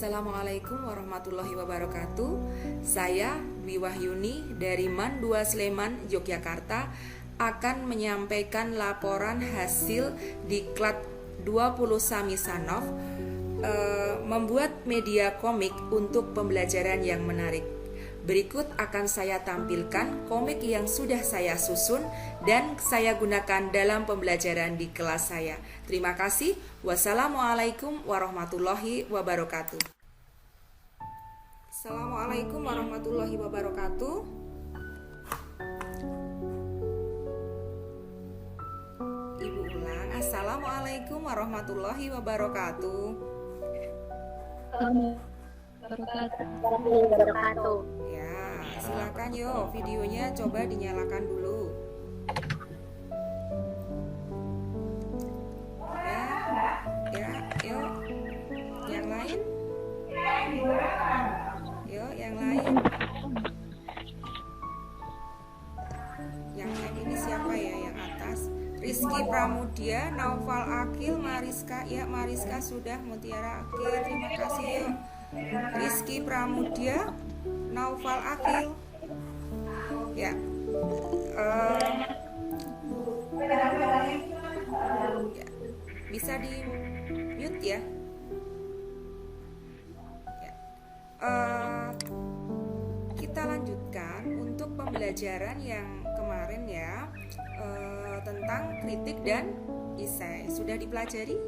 Assalamualaikum warahmatullahi wabarakatuh. Saya Dwi Wahyuni dari MAN 2 Sleman, Yogyakarta akan menyampaikan laporan hasil Diklat 20 Samisanov membuat media komik untuk pembelajaran yang menarik. Berikut akan saya tampilkan komik yang sudah saya susun dan saya gunakan dalam pembelajaran di kelas saya. Terima kasih. Wassalamualaikum warahmatullahi wabarakatuh. Assalamualaikum warahmatullahi wabarakatuh. Ibu ulang. Assalamualaikum warahmatullahi wabarakatuh. Wabarakatuh. Ya, silakan yo, videonya coba dinyalakan dulu. Yuk. Yang lain? Yuk, yang lain. Yang lain ini siapa ya yang atas? Rizky Pramudia, Naufal Akil, Mariska. Ya, Mariska sudah, Mutiara. Oke, terima kasih yuk. Rizky Pramudia, Naufal Akil. Ya. Bisa di mute ya. Kita lanjutkan untuk pembelajaran yang kemarin ya, tentang kritik dan esai. Sudah dipelajari?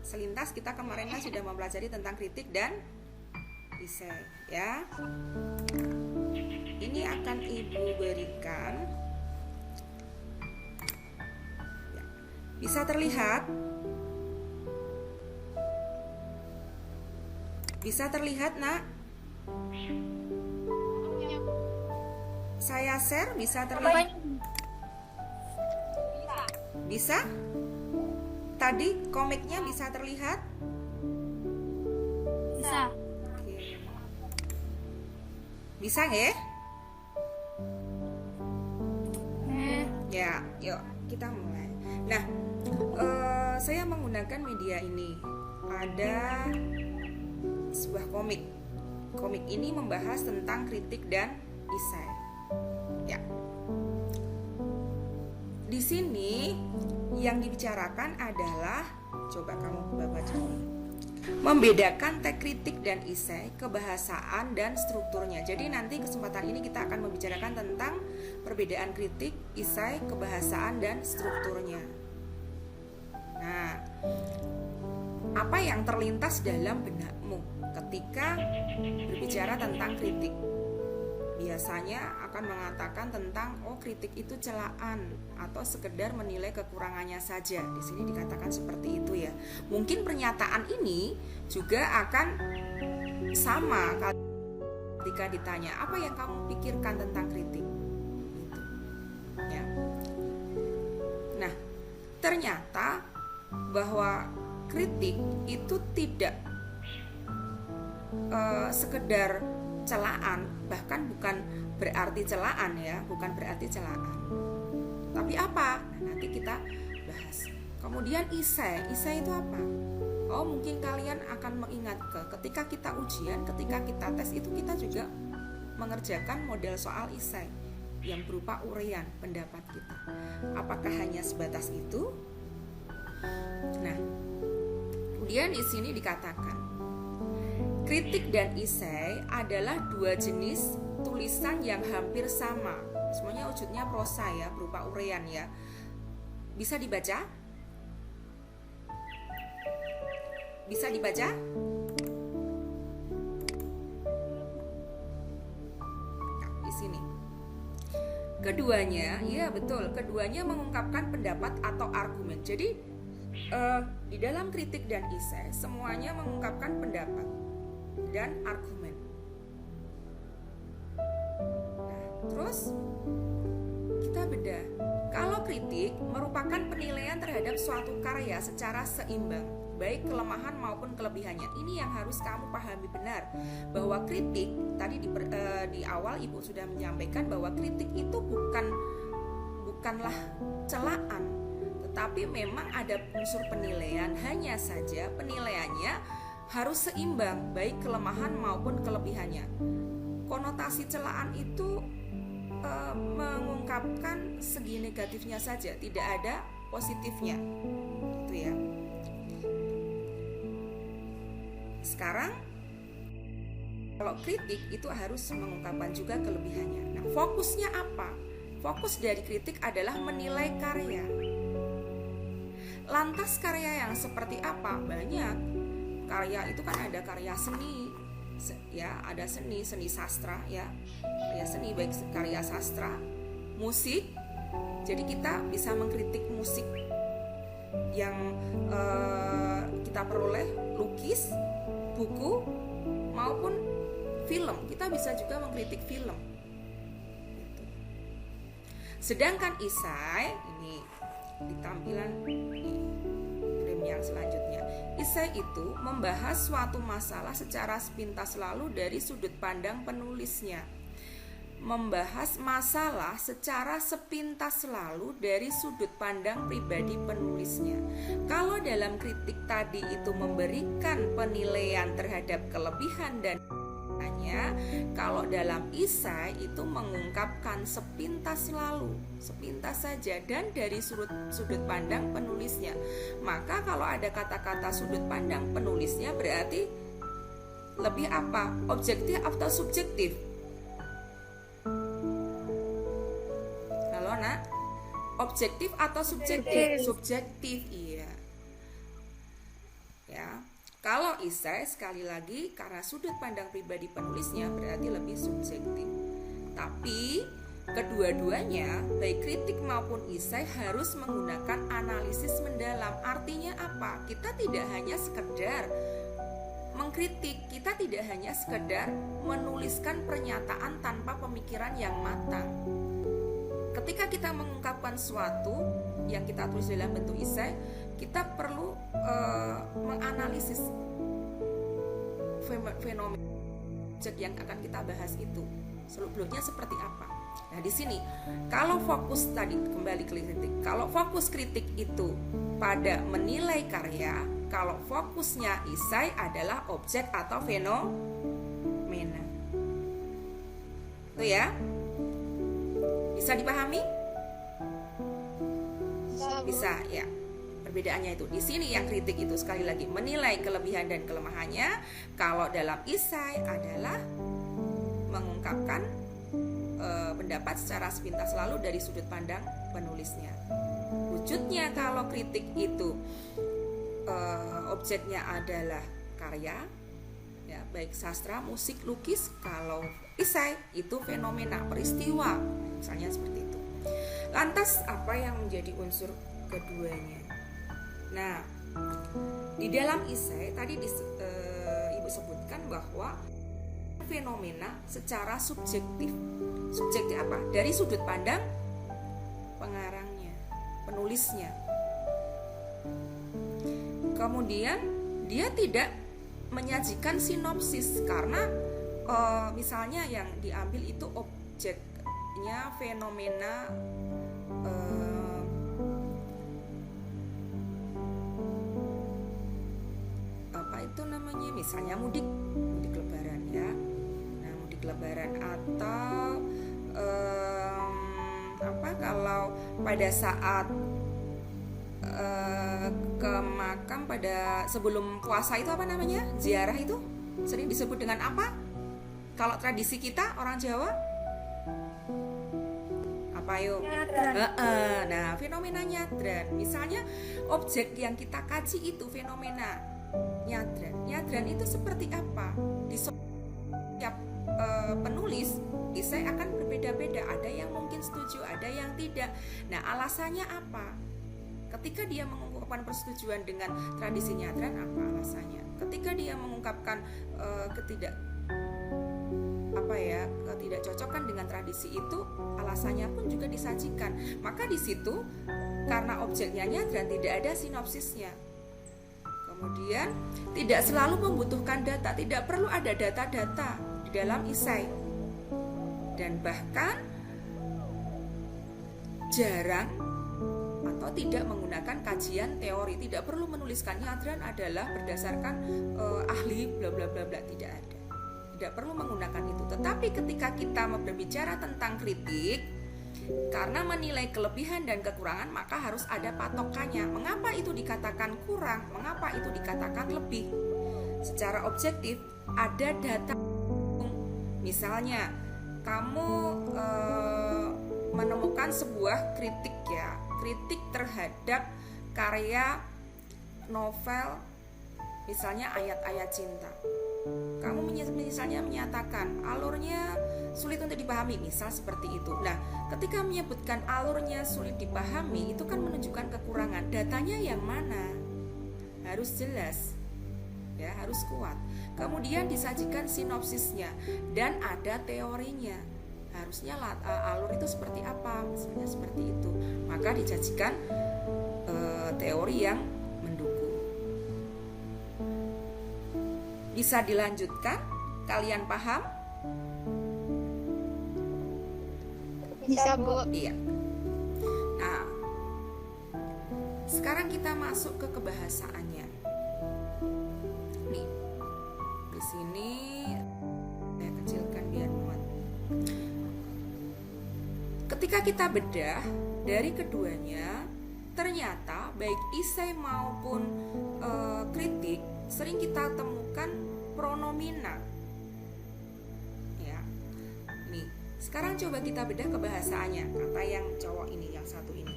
Selintas kita kemarin kan sudah mempelajari tentang kritik dan esai ya. Ini akan Ibu berikan. Ya. Bisa terlihat? Bisa terlihat, Nak? Saya share, bisa terlihat? Bisa? Tadi komiknya bisa terlihat? Bisa. Oke. Bisa nggak? Ya, yuk kita mulai. Nah, saya menggunakan media ini. Ada sebuah komik. Komik ini membahas tentang kritik dan esai. Ya. Di sini yang dibicarakan adalah, coba kamu baca ini, membedakan teks kritik dan esai, kebahasaan dan strukturnya. Jadi nanti kesempatan ini kita akan membicarakan tentang perbedaan kritik, esai, kebahasaan dan strukturnya. Nah, apa yang terlintas dalam benakmu ketika berbicara tentang kritik? Biasanya akan mengatakan tentang kritik itu celaan atau sekedar menilai kekurangannya saja. Di sini dikatakan seperti itu ya. Mungkin pernyataan ini juga akan sama ketika ditanya apa yang kamu pikirkan tentang kritik. Gitu. Ya. Nah, ternyata bahwa kritik itu tidak sekedar celaan, bahkan bukan berarti celaan ya, bukan berarti celaan. Tapi apa? Nah, nanti kita bahas. Kemudian esai itu apa? Oh, mungkin kalian akan mengingat ketika kita ujian, ketika kita tes itu kita juga mengerjakan model soal esai yang berupa uraian pendapat kita. Apakah hanya sebatas itu? Nah, kemudian di sini dikatakan kritik dan esai adalah dua jenis tulisan yang hampir sama. Semuanya wujudnya prosa ya, berupa uraian ya. Bisa dibaca? Bisa dibaca? Nah, di sini. Keduanya, ya betul, keduanya mengungkapkan pendapat atau argumen. Jadi di dalam kritik dan esai semuanya mengungkapkan pendapat dan argumen. Nah, terus kita beda. Kalau kritik merupakan penilaian terhadap suatu karya secara seimbang, baik kelemahan maupun kelebihannya. Ini yang harus kamu pahami benar, bahwa kritik tadi di awal Ibu sudah menyampaikan bahwa kritik itu bukanlah celaan, tapi memang ada unsur penilaian, hanya saja penilaiannya harus seimbang, baik kelemahan maupun kelebihannya. Konotasi celaan itu mengungkapkan segi negatifnya saja, tidak ada positifnya, itu ya. Sekarang kalau kritik itu harus mengungkapkan juga kelebihannya. Nah, fokusnya apa? Fokus dari kritik adalah menilai karya. Lantas karya yang seperti apa? Banyak. Karya itu kan ada karya seni, ya, ada seni sastra, ya. Karya seni baik karya sastra, musik. Jadi kita bisa mengkritik musik yang kita peroleh, lukis, buku maupun film. Kita bisa juga mengkritik film. Sedangkan esai ini di tampilan frame yang selanjutnya, esai itu membahas suatu masalah secara sepintas lalu dari sudut pandang penulisnya. Membahas masalah secara sepintas lalu dari sudut pandang pribadi penulisnya. Kalau dalam kritik tadi itu memberikan penilaian terhadap kelebihan dan hanya, kalau dalam esai itu mengungkapkan sepintas lalu, sepintas saja dan dari sudut pandang penulisnya. Maka kalau ada kata-kata sudut pandang penulisnya berarti lebih apa? Objektif atau subjektif? Halo nak, objektif atau subjektif? Subjektif, iya. Ya. Kalau esai sekali lagi karena sudut pandang pribadi penulisnya berarti lebih subjektif. Tapi kedua-duanya baik kritik maupun esai harus menggunakan analisis mendalam. Artinya apa? Kita tidak hanya sekedar mengkritik, kita tidak hanya sekedar menuliskan pernyataan tanpa pemikiran yang matang. Ketika kita mengungkapkan sesuatu yang kita tulis dalam bentuk esai, kita perlu menganalisis fenomena yang akan kita bahas itu seluk-beluknya seperti apa. Nah, di sini kalau fokus tadi kembali ke kritik, kalau fokus kritik itu pada menilai karya, kalau fokusnya esai adalah objek atau fenomena. Itu ya. Bisa dipahami? Bisa ya. Perbedaannya itu di sini yang kritik itu sekali lagi menilai kelebihan dan kelemahannya. Kalau dalam esai adalah mengungkapkan pendapat secara sepintas lalu dari sudut pandang penulisnya. Wujudnya kalau kritik itu objeknya adalah karya, ya, baik sastra, musik, lukis. Kalau esai itu fenomena, peristiwa, misalnya seperti itu. Lantas apa yang menjadi unsur keduanya? Nah, di dalam esai tadi Ibu sebutkan bahwa fenomena secara subjektif. Subjektif apa? Dari sudut pandang pengarangnya, penulisnya. Kemudian dia tidak menyajikan sinopsis karena misalnya yang diambil itu objeknya fenomena itu namanya misalnya mudik lebaran, ya. Nah, mudik lebaran atau kalau pada saat ke makam pada sebelum puasa itu apa namanya? Ziarah itu sering disebut dengan apa? Kalau tradisi kita orang Jawa apa yuk? Nah, fenomena nyadran. Misalnya objek yang kita kaji itu fenomena nyadran. Nyadran itu seperti apa? Di setiap penulis esai akan berbeda-beda. Ada yang mungkin setuju, ada yang tidak. Nah, alasannya apa? Ketika dia mengungkapkan persetujuan dengan tradisi nyadran, apa alasannya? Ketika dia mengungkapkan ketidakcocokan dengan tradisi itu, alasannya pun juga disajikan. Maka di situ karena objeknya nyadran tidak ada sinopsisnya. Kemudian tidak selalu membutuhkan data, tidak perlu ada data-data di dalam esai. Dan bahkan jarang atau atau tidak menggunakan kajian teori. Tidak perlu menuliskannya Adrian adalah berdasarkan ahli bla bla bla bla, tidak ada. Tidak perlu menggunakan itu. Tetapi ketika kita berbicara tentang kritik, karena menilai kelebihan dan kekurangan, maka harus ada patokannya. Mengapa itu dikatakan kurang? Mengapa itu dikatakan lebih? Secara objektif ada data. Misalnya kamu menemukan sebuah kritik ya, kritik terhadap karya novel, misalnya ayat-ayat cinta. Kamu misalnya menyatakan alurnya sulit untuk dipahami, misal seperti itu. Nah, ketika menyebutkan alurnya sulit dipahami, itu kan menunjukkan kekurangan. Datanya yang mana? Harus jelas, ya, harus kuat. Kemudian disajikan sinopsisnya dan ada teorinya. Harusnya alur itu seperti apa, misalnya seperti itu. Maka disajikan teori yang mendukung. Bisa dilanjutkan? Kalian paham? Bisa, Bu. Iya. Nah, sekarang kita masuk ke kebahasaannya. Nih, di sini saya kecilkan biar muat. Ketika kita bedah dari keduanya, ternyata baik esai maupun kritik sering kita temukan pronomina. Ya, nih. Sekarang coba kita bedah kebahasaannya. Kata yang cowok ini, yang satu ini.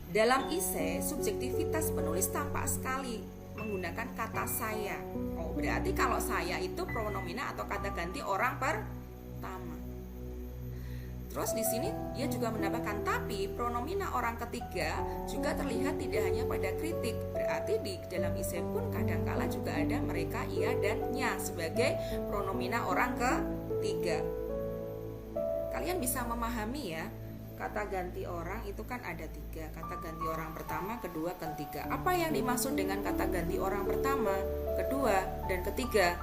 Dalam esai, subjektivitas penulis tampak sekali menggunakan kata saya. Oh, berarti kalau saya itu pronomina atau kata ganti orang pertama. Terus di sini dia juga menambahkan, tapi pronomina orang ketiga juga terlihat tidak hanya pada kritik. Berarti di dalam esai pun kadangkala juga ada mereka, ia dan nya sebagai pronomina orang ketiga. Kalian bisa memahami ya, kata ganti orang itu kan ada 3. Kata ganti orang pertama, kedua, ketiga. Apa yang dimaksud dengan kata ganti orang pertama, kedua, dan ketiga?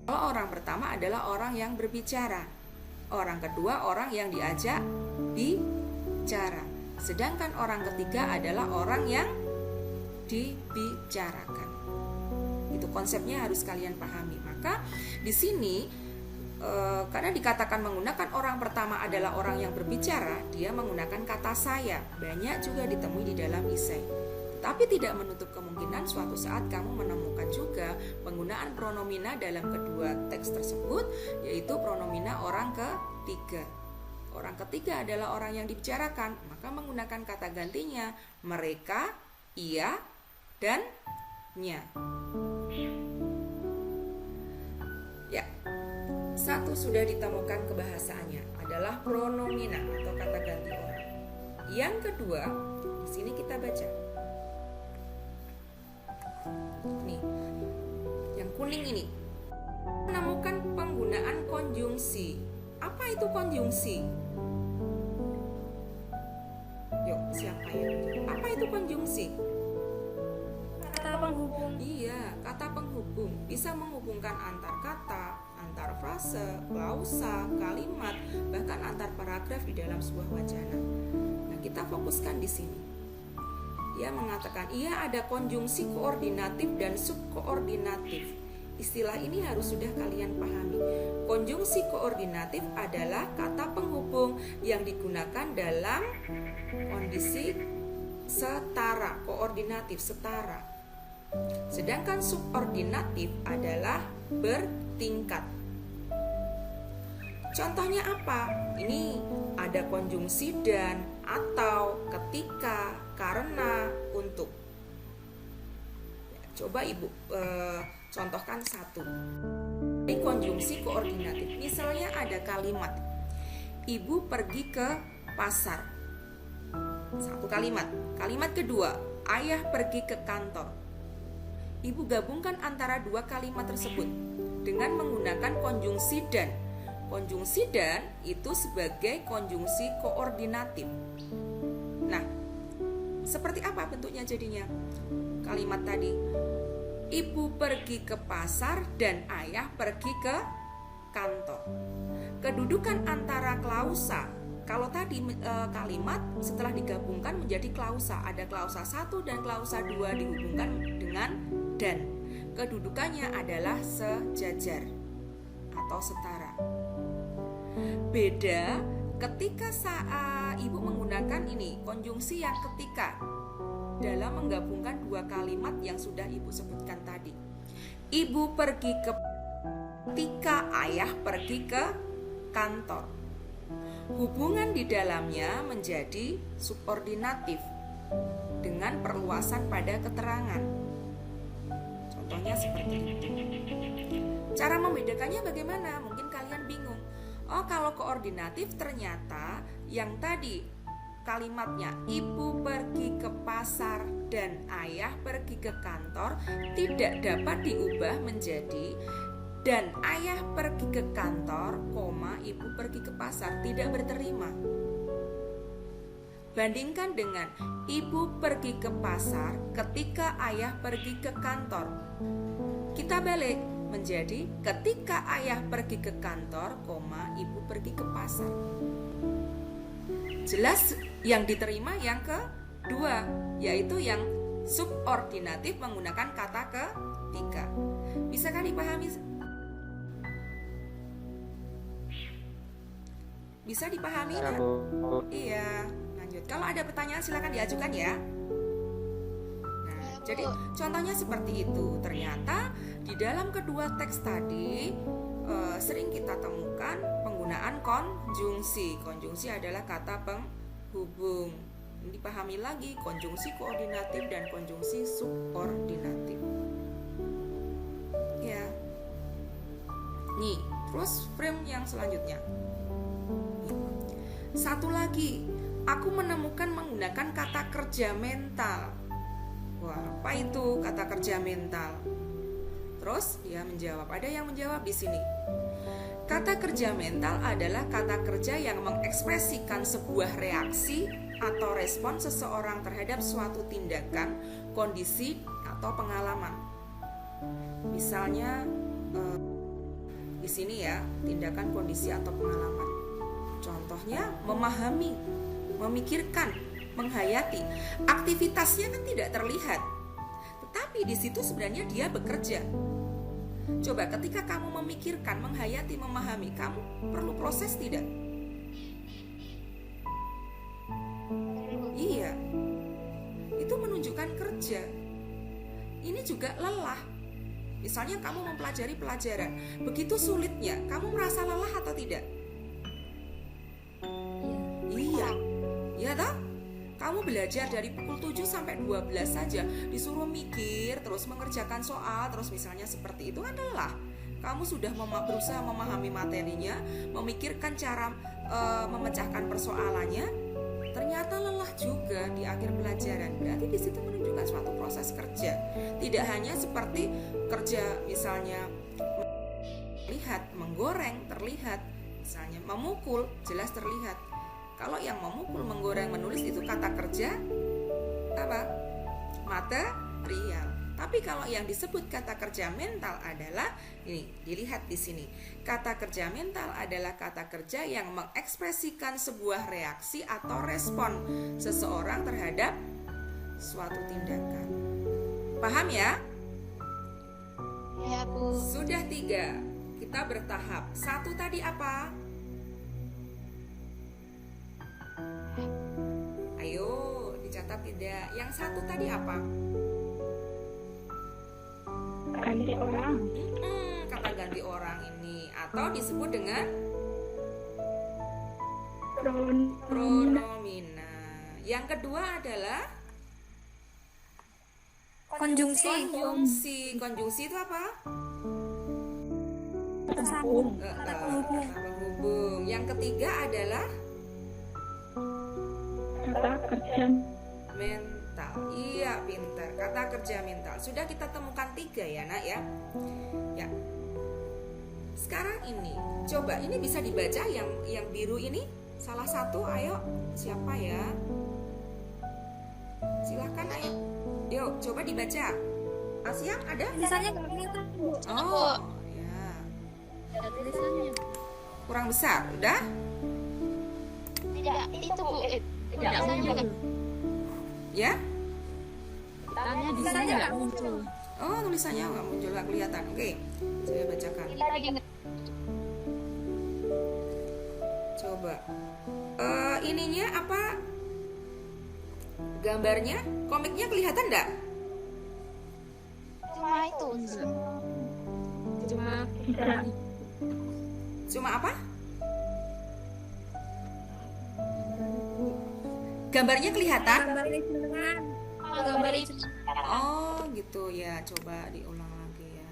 Kalau orang pertama adalah orang yang berbicara, orang kedua orang yang diajak bicara, sedangkan orang ketiga adalah orang yang dibicarakan. Itu konsepnya harus kalian pahami. Maka di sini karena dikatakan menggunakan orang pertama adalah orang yang berbicara, dia menggunakan kata saya. Banyak juga ditemui di dalam esai. Tapi tidak menutup kemungkinan suatu saat kamu menemukan juga penggunaan pronomina dalam kedua teks tersebut, yaitu pronomina orang ketiga. Orang ketiga adalah orang yang dibicarakan, maka menggunakan kata gantinya mereka, ia, dan nya. Ya. Satu sudah ditemukan kebahasaannya adalah pronomina atau kata ganti orang. Yang kedua, di sini kita baca. Nih, yang kuning ini menemukan penggunaan konjungsi. Apa itu konjungsi? Yuk, siapa ya? Apa itu konjungsi? Kata penghubung. Iya, kata penghubung bisa menghubungkan antar kata, antar frase, klausa, kalimat, bahkan antar paragraf di dalam sebuah wacana. Nah, kita fokuskan di sini. Dia mengatakan, iya ada konjungsi koordinatif dan subkoordinatif. Istilah ini harus sudah kalian pahami. Konjungsi koordinatif adalah kata penghubung yang digunakan dalam kondisi setara, koordinatif setara. Sedangkan subordinatif adalah bertingkat. Contohnya apa? Ini ada konjungsi dan, atau, ketika, karena, untuk. Ya, coba Ibu contohkan satu. Ini konjungsi koordinatif. Misalnya ada kalimat, Ibu pergi ke pasar. Satu kalimat. Kalimat kedua, ayah pergi ke kantor. Ibu gabungkan antara dua kalimat tersebut dengan menggunakan konjungsi dan. Konjungsi dan itu sebagai konjungsi koordinatif. Nah, seperti apa bentuknya jadinya? Kalimat tadi, Ibu pergi ke pasar dan ayah pergi ke kantor. Kedudukan antara klausa Kalau tadi kalimat setelah digabungkan menjadi klausa, ada klausa 1 dan klausa 2 dihubungkan dengan dan. Kedudukannya adalah sejajar atau setara. Beda ketika saat ibu menggunakan ini konjungsi yang ketika dalam menggabungkan dua kalimat yang sudah ibu sebutkan tadi. Ibu pergi ke ketika ayah pergi ke kantor. Hubungan di dalamnya menjadi subordinatif dengan perluasan pada keterangan. Contohnya seperti itu. Cara membedakannya bagaimana? Mungkin kalian bingung. Oh, kalau koordinatif ternyata yang tadi kalimatnya ibu pergi ke pasar dan ayah pergi ke kantor tidak dapat diubah menjadi dan ayah pergi ke kantor, ibu pergi ke pasar, tidak berterima. Bandingkan dengan ibu pergi ke pasar ketika ayah pergi ke kantor. Kita balik menjadi ketika ayah pergi ke kantor, ibu pergi ke pasar. Jelas yang diterima yang kedua, yaitu yang subordinatif menggunakan kata ketika. Bisa kan dipahami? Bisa dipahami kan? Iya, lanjut. Kalau ada pertanyaan silakan diajukan ya. Nah, jadi contohnya seperti itu. Ternyata di dalam kedua teks tadi sering kita temukan penggunaan konjungsi. Konjungsi adalah kata penghubung. Dipahami lagi konjungsi koordinatif dan konjungsi subordinatif. Ya. Nih, terus frame yang selanjutnya. Satu lagi, aku menemukan menggunakan kata kerja mental. Wah, apa itu kata kerja mental? Terus dia menjawab, ada yang menjawab di sini. Kata kerja mental adalah kata kerja yang mengekspresikan sebuah reaksi atau respon seseorang terhadap suatu tindakan, kondisi, atau pengalaman. Misalnya di sini ya, tindakan, kondisi, atau pengalaman. Contohnya memahami, memikirkan, menghayati. Aktivitasnya kan tidak terlihat, tetapi di situ sebenarnya dia bekerja. Coba ketika kamu memikirkan, menghayati, memahami, kamu perlu proses tidak? Iya, itu menunjukkan kerja. Ini juga lelah. Misalnya kamu mempelajari pelajaran, begitu sulitnya, kamu merasa lelah atau tidak? Iya, ya toh? Kamu belajar dari pukul 7 sampai 12 saja, disuruh mikir, terus mengerjakan soal, terus misalnya seperti itu kan lelah. Kamu sudah berusaha memahami materinya, memikirkan cara memecahkan persoalannya, ternyata lelah juga di akhir pelajaran. Berarti di situ menunjukkan suatu proses kerja. Tidak hanya seperti kerja misalnya lihat, menggoreng terlihat, misalnya memukul jelas terlihat. Kalau yang memukul, menggoreng, menulis itu kata kerja apa? Material. Tapi kalau yang disebut kata kerja mental adalah ini, dilihat di sini. Kata kerja mental adalah kata kerja yang mengekspresikan sebuah reaksi atau respon seseorang terhadap suatu tindakan. Paham ya? Ya, Bu. Sudah 3. Kita bertahap. 1 tadi apa? Ayo, dicatat tidak? Yang 1 tadi apa? Ganti orang. Kata ganti orang ini atau disebut dengan pronomina. Yang kedua adalah Konjungsi. Konjungsi itu apa? Tersambung. Kata penghubung. Yang ketiga adalah Kata kerja. mental. Iya, pintar. Kata kerja mental. Sudah kita temukan 3 ya, Nak ya. Ya. Sekarang ini, coba ini bisa dibaca yang biru ini. Salah satu, ayo. Siapa ya? Silakan, ayo. Yuk, coba dibaca. Asyam ada? Tulisannya nggak kelihatan, Bu. Oh, ya. Ada tulisannya. Kurang besar, udah? tidak itu Bu. Tidak muncul. Ya? Tanya di sana nggak muncul. Oh, tulisannya nggak muncul, nggak kelihatan. Oke, saya bacakan. Kita lagi Coba. Ininya apa? Gambarnya, komiknya kelihatan nggak? cuma itu. Cuma tidak. Cuma apa? Gambarnya kelihatan? Gambar itu. Oh, gitu ya. Coba diulang lagi ya.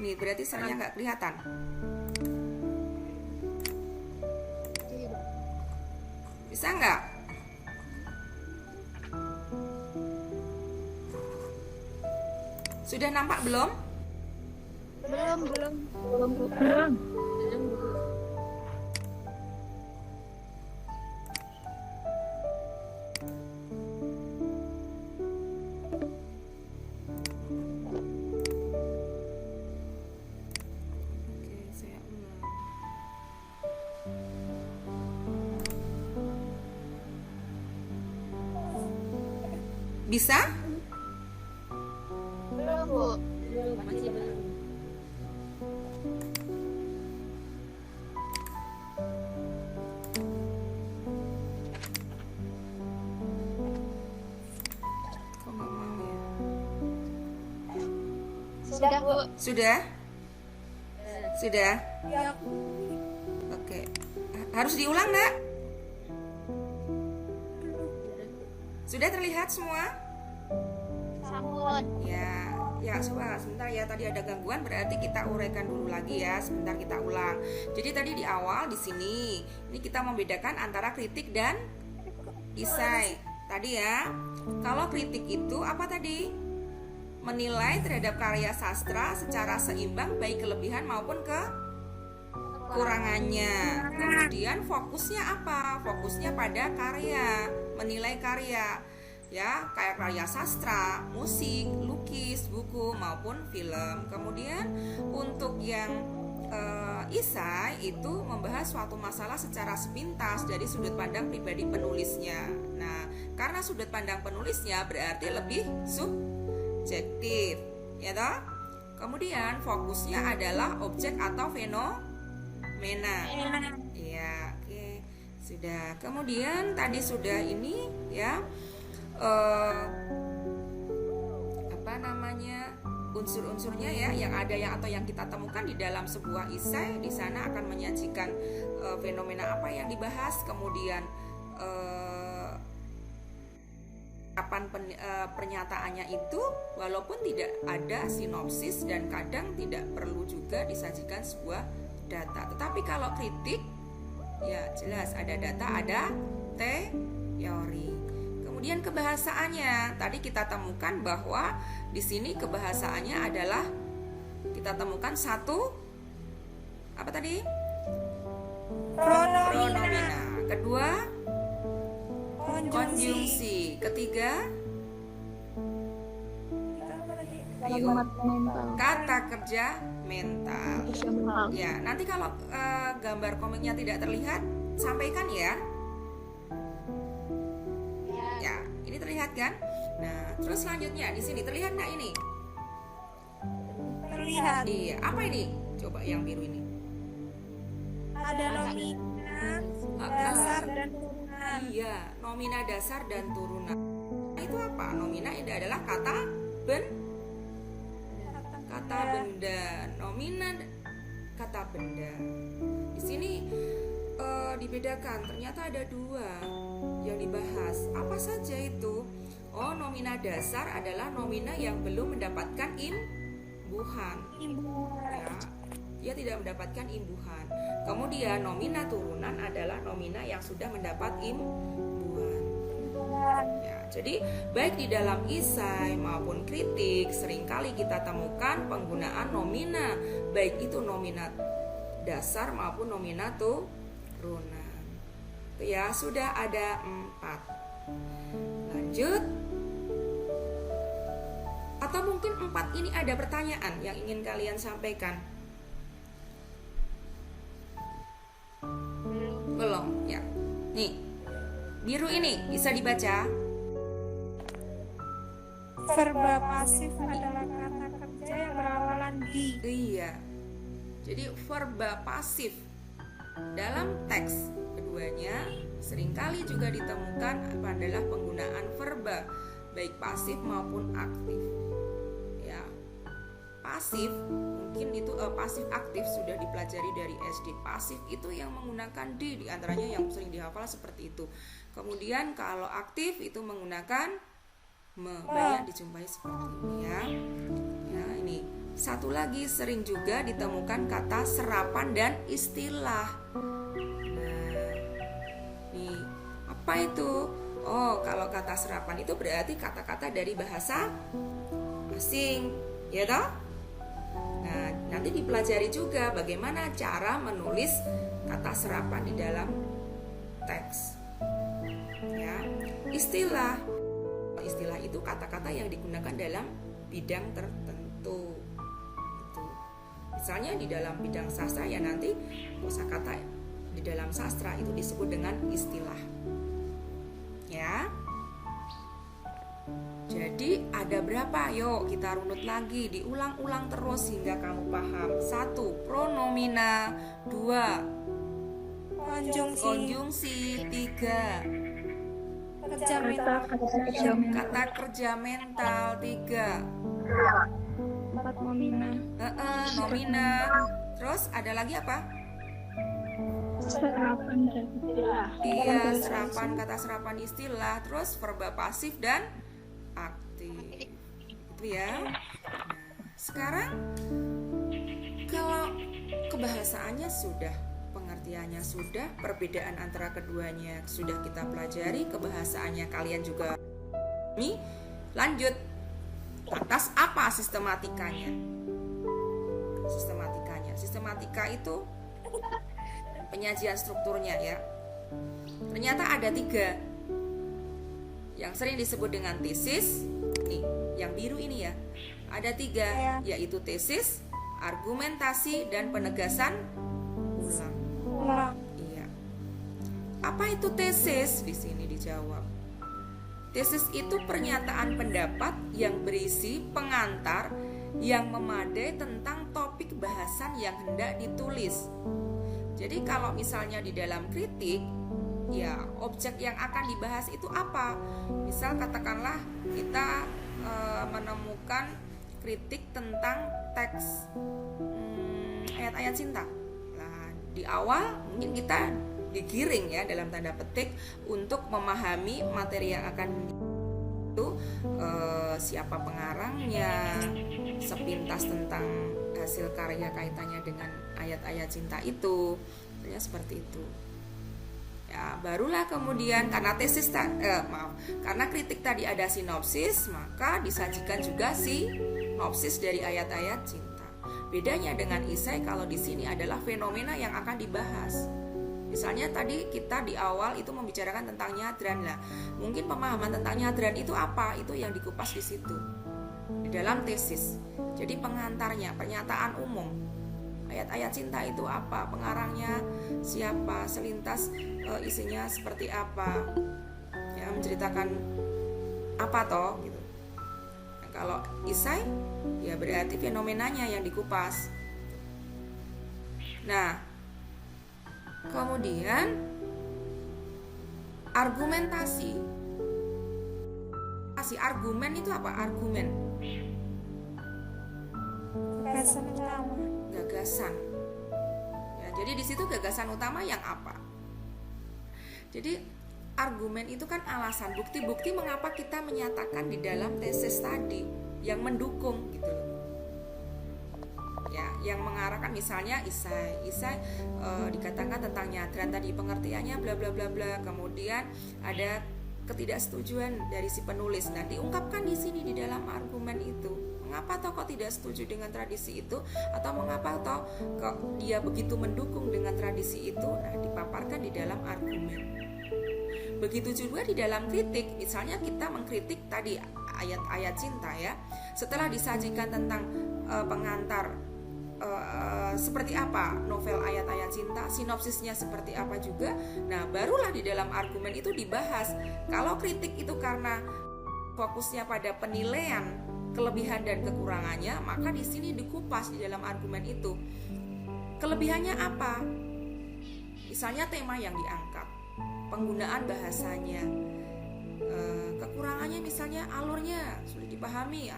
Ini berarti sernya nggak kelihatan. Bisa nggak? Sudah nampak belum? Belum. Oke, saya ulang. Bisa? Belum Bu. Masih belum. Kok nggak mau ya? Sudah Bu. Sudah? Sudah? Oke. Harus diulang nggak? Sudah terlihat semua? Sampun. Ya, coba sebentar ya. Tadi ada gangguan, berarti kita uraikan dulu lagi ya. Sebentar kita ulang. Jadi tadi di awal di sini, ini kita membedakan antara kritik dan isai. Tadi ya. Kalau kritik itu apa tadi? Menilai terhadap karya sastra secara seimbang baik kelebihan maupun kekurangannya. Kemudian fokusnya apa? Fokusnya pada karya, menilai karya. Ya, kayak karya sastra, musik, lukis, buku maupun film. Kemudian untuk yang isai itu membahas suatu masalah secara sepintas dari sudut pandang pribadi penulisnya. Nah, karena sudut pandang penulisnya berarti lebih subjektif, ya toh? Kemudian fokusnya adalah objek atau fenomena. Ya, oke. Sudah. Kemudian tadi sudah ini ya. Apa namanya, unsur-unsurnya ya yang ada atau yang kita temukan di dalam sebuah isai. Di sana akan menyajikan fenomena apa yang dibahas, kemudian kapan pernyataannya itu, walaupun tidak ada sinopsis dan kadang tidak perlu juga disajikan sebuah data. Tetapi kalau kritik ya jelas ada data, ada teori. Kemudian kebahasaannya, tadi kita temukan bahwa di sini kebahasaannya adalah kita temukan satu apa tadi? Pronomina. Kedua konjungsi. Ketiga kata kerja mental. Ya, nanti kalau gambar komiknya tidak terlihat, sampaikan ya. Ya, ini terlihat kan? Nah, terus selanjutnya di sini terlihat nggak ini? Terlihat. Iya, apa ini? Coba yang biru ini. Ada nomina, Ah, dasar dan turunan. Iya, nomina dasar dan turunan. Itu apa? Nomina ini adalah kata benda. Nomina kata benda. Di sini dibedakan. Ternyata ada dua yang dibahas. Apa saja itu? Oh, nomina dasar adalah nomina yang belum mendapatkan imbuhan. Ya, dia tidak mendapatkan imbuhan. Kemudian nomina turunan adalah nomina yang sudah mendapat imbuhan. Ya, jadi baik di dalam isai maupun kritik seringkali kita temukan penggunaan nomina, baik itu nomina dasar maupun nomina turunan. Itu ya, sudah ada 4. Lanjut. Atau mungkin 4 ini ada pertanyaan yang ingin kalian sampaikan? Belum, ya. Nih, biru ini bisa dibaca. Verba pasif adalah kata kerja yang berawalan di. Iya. Jadi verba pasif dalam teks keduanya seringkali juga ditemukan adalah penggunaan verba baik pasif maupun aktif. Ya. Pasif mungkin itu pasif aktif sudah dipelajari dari SD. Pasif itu yang menggunakan di antaranya yang sering dihafal seperti itu. Kemudian kalau aktif itu menggunakan banyak dijumpai seperti ini ya. Ya, ini satu lagi sering juga ditemukan kata serapan dan istilah. Nah, nih apa itu? Oh, kalau kata serapan itu berarti kata-kata dari bahasa asing, ya toh? Nah, nanti dipelajari juga bagaimana cara menulis kata serapan di dalam teks. Ya, istilah itu kata-kata yang digunakan dalam bidang tertentu. Gitu. Misalnya di dalam bidang sastra ya nanti kosakata di dalam sastra itu disebut dengan istilah. Ya. Jadi ada berapa? Yuk kita runut lagi, diulang-ulang terus hingga kamu paham. 1. Pronomina. 2. Konjungsi. 3. Kerja mental. Kata kerja mental. 3. 4 nomina. Nomina. Terus ada lagi apa? Serapan dan istilah. Iya, serapan, kata serapan istilah. Terus verba pasif dan aktif. Itu ya. Nah, sekarang kalau kebahasaannya sudah, pengertiannya sudah, perbedaan antara keduanya sudah kita pelajari, kebahasaannya kalian juga. Nih, lanjut. Lantas apa sistematikanya? Sistematika itu penyajian strukturnya ya. Ternyata ada 3 yang sering disebut dengan tesis. Nih, yang biru ini ya. Ada 3, yaitu tesis, argumentasi, dan penegasan ulang. Iya. Apa itu tesis? Di sini dijawab. Tesis itu pernyataan pendapat yang berisi pengantar yang memadai tentang topik bahasan yang hendak ditulis. Jadi kalau misalnya di dalam kritik, ya objek yang akan dibahas itu apa? Misal katakanlah kita menemukan kritik tentang teks ayat-ayat cinta. Nah, di awal mungkin kita digiring ya dalam tanda petik untuk memahami materi yang akan itu siapa pengarangnya, sepintas tentang hasil karya kaitannya dengan ayat-ayat cinta itu, misalnya seperti itu. Ya, barulah kemudian karena karena kritik tadi ada sinopsis, maka disajikan juga sinopsis dari ayat-ayat cinta. Bedanya dengan isai kalau di sini adalah fenomena yang akan dibahas. Misalnya tadi kita di awal itu membicarakan tentang nyadran lah. Mungkin pemahaman tentang nyadran itu apa? Itu yang dikupas di situ. Di dalam tesis. Jadi pengantarnya, pernyataan umum. Ayat-ayat cinta itu apa? Pengarangnya siapa? Selintas isinya seperti apa? Ya, menceritakan apa toh gitu. Nah, kalau isai ya berarti fenomenanya yang dikupas. Nah, kemudian argumentasi. Argumen itu apa? Argumen. Gagasan. Ya, jadi di situ gagasan utama yang apa? Jadi argumen itu kan alasan, bukti-bukti mengapa kita menyatakan di dalam tesis tadi yang mendukung gitu loh. Ya, yang mengarahkan misalnya isai dikatakan tentang nyadran tadi pengertiannya bla bla bla bla, kemudian ada ketidaksetujuan dari si penulis. Nah, diungkapkan di sini di dalam argumen itu. Mengapa toh kok tidak setuju dengan tradisi itu, atau mengapa toh kok dia begitu mendukung dengan tradisi itu? Nah, dipaparkan di dalam argumen. Begitu juga di dalam kritik, misalnya kita mengkritik tadi ayat-ayat cinta ya. Setelah disajikan tentang pengantar seperti apa novel ayat-ayat cinta, sinopsisnya seperti apa juga. Nah, barulah di dalam argumen itu dibahas. Kalau kritik itu karena fokusnya pada penilaian kelebihan dan kekurangannya, maka di sini dikupas di dalam argumen itu. Kelebihannya apa? Misalnya tema yang diangkat, penggunaan bahasanya. Kekurangannya misalnya alurnya sulit dipahami,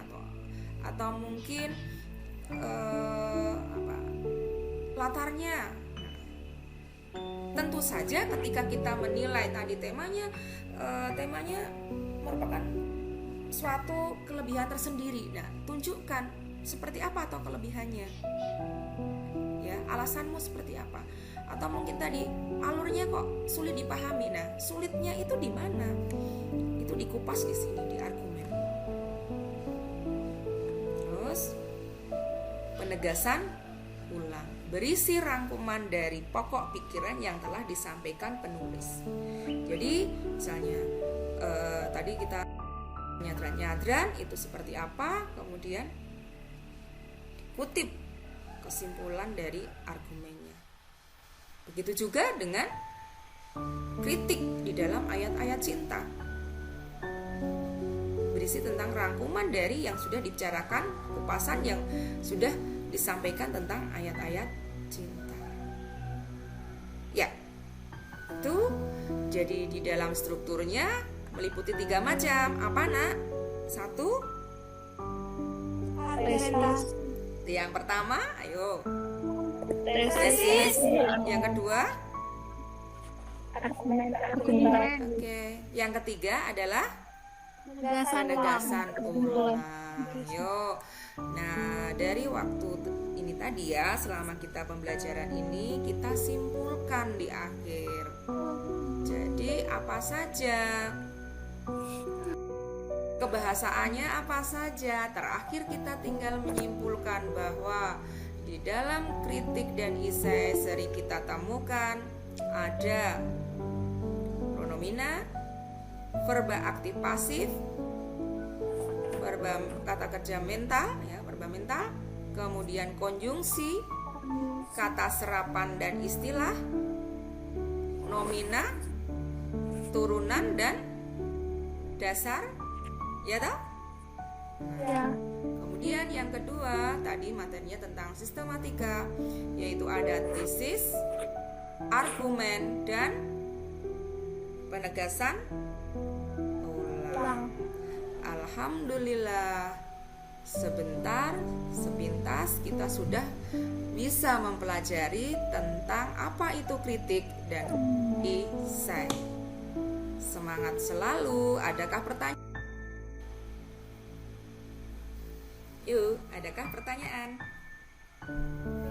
atau mungkin latarnya. Tentu saja ketika kita menilai tadi temanya merupakan suatu kelebihan tersendiri. Nah, tunjukkan seperti apa atau kelebihannya. Ya, alasanmu seperti apa? Atau mungkin tadi alurnya kok sulit dipahami. Nah, sulitnya itu di mana? Itu dikupas di sini di argumen. Terus penegasan ulang, berisi rangkuman dari pokok pikiran yang telah disampaikan penulis. Jadi misalnya tadi kita nyadran itu seperti apa, kemudian kutip kesimpulan dari argumennya. Begitu juga dengan kritik di dalam ayat-ayat cinta, berisi tentang rangkuman dari yang sudah dibicarakan, kupasan yang sudah disampaikan tentang ayat-ayat cinta. Ya, itu jadi di dalam strukturnya meliputi 3 macam. Apa, Nak? 1, yang pertama, ayo, tesis. Yang kedua, oke. Yang ketiga adalah penegasan ulang. Yuk. Nah, dari waktu ini tadi ya, selama kita pembelajaran ini, kita simpulkan di akhir. Jadi apa saja kebahasaannya, apa saja. Terakhir kita tinggal menyimpulkan bahwa di dalam kritik dan esai sering kita temukan ada pronomina, verba aktif pasif, verba kata kerja mental, ya, verba mental, kemudian konjungsi, kata serapan dan istilah, nomina, turunan dan dasar, ya toh? Ya. Kemudian yang kedua tadi materinya tentang sistematika, yaitu ada tesis, argumen dan penegasan ulang. Alhamdulillah, sebentar, sepintas kita sudah bisa mempelajari tentang apa itu kritik dan esai. Semangat selalu. Adakah pertanyaan? Yuk, adakah pertanyaan?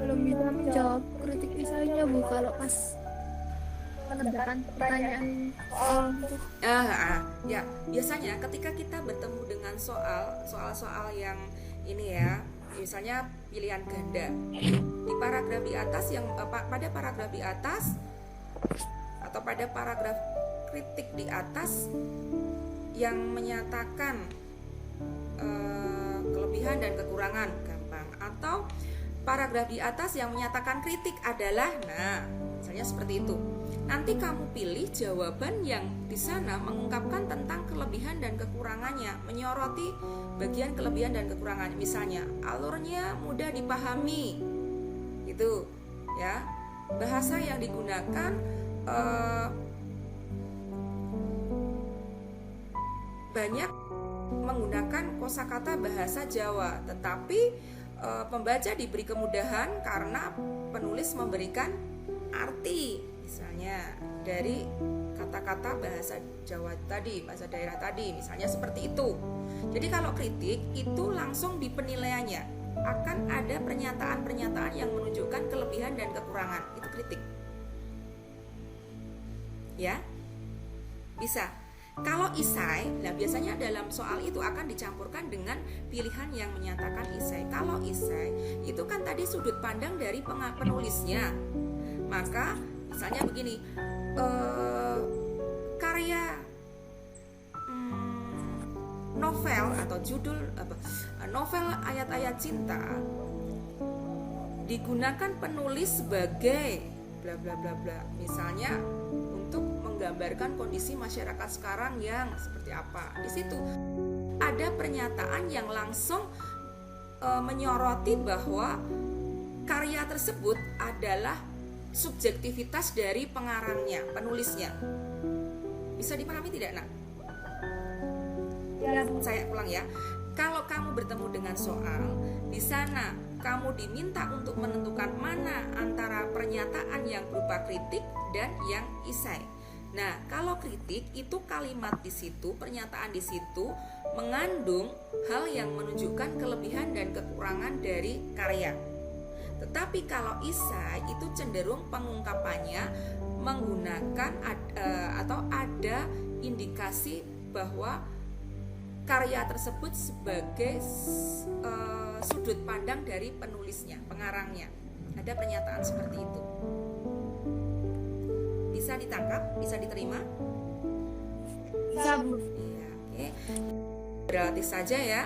Belum bisa menjawab kritik esainya, Bu, kalau pas mengerjakan pertanyaan soal itu. Ya, biasanya ketika kita bertemu dengan soal-soal yang ini ya, misalnya pilihan ganda di paragraf di atas, yang pada paragraf di atas atau pada paragraf kritik di atas yang menyatakan kelebihan dan kekurangan, gampang. Atau paragraf di atas yang menyatakan kritik adalah, nah, misalnya seperti itu. Nanti kamu pilih jawaban yang di sana mengungkapkan tentang kelebihan dan kekurangannya, menyoroti bagian kelebihan dan kekurangannya. Misalnya, alurnya mudah dipahami, gitu, ya. Bahasa yang digunakan banyak menggunakan kosakata bahasa Jawa, tetapi pembaca diberi kemudahan karena penulis memberikan arti, misalnya dari kata-kata bahasa Jawa tadi, bahasa daerah tadi, misalnya seperti itu. Jadi kalau kritik itu langsung di penilaiannya akan ada pernyataan-pernyataan yang menunjukkan kelebihan dan kekurangan, itu kritik. Ya, bisa. Kalau esai, nah biasanya dalam soal itu akan dicampurkan dengan pilihan yang menyatakan esai. Kalau esai itu kan tadi sudut pandang dari penulisnya. Maka misalnya begini, karya novel atau judul novel ayat-ayat cinta digunakan penulis sebagai bla bla bla bla. Misalnya untuk menggambarkan kondisi masyarakat sekarang yang seperti apa. Di situ ada pernyataan yang langsung menyoroti bahwa karya tersebut adalah subjektivitas dari pengarangnya, penulisnya. Bisa dipahami tidak, Nak? Ya. Saya ulang ya. Kalau kamu bertemu dengan soal, di sana kamu diminta untuk menentukan mana antara pernyataan yang berupa kritik dan yang isai. Nah, kalau kritik itu kalimat di situ, pernyataan di situ mengandung hal yang menunjukkan kelebihan dan kekurangan dari karya. Tetapi kalau isai itu cenderung pengungkapannya menggunakan atau ada indikasi bahwa karya tersebut sebagai sudut pandang dari penulisnya, pengarangnya. Ada pernyataan seperti itu. Bisa ditangkap, bisa diterima? Bisa, Bu. Iya, oke. Berlatih saja ya.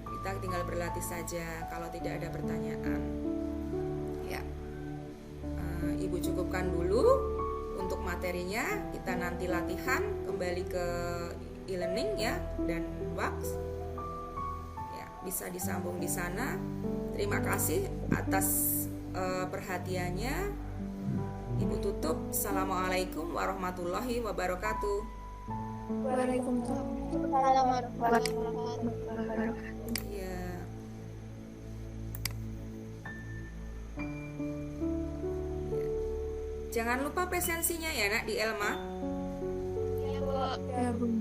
Kita tinggal berlatih saja kalau tidak ada pertanyaan. Ya. Ibu cukupkan dulu untuk materinya. Kita nanti latihan kembali ke e-learning ya dan wax. Ya, bisa disambung di sana. Terima kasih atas perhatiannya. Ibu tutup. Assalamualaikum warahmatullahi wabarakatuh. Waalaikumsalam. Assalamualaikum warahmatullahi wabarakatuh. Ya. Jangan lupa presensinya ya, Nak, di Elma. Ya, Bu. Ya, Bu.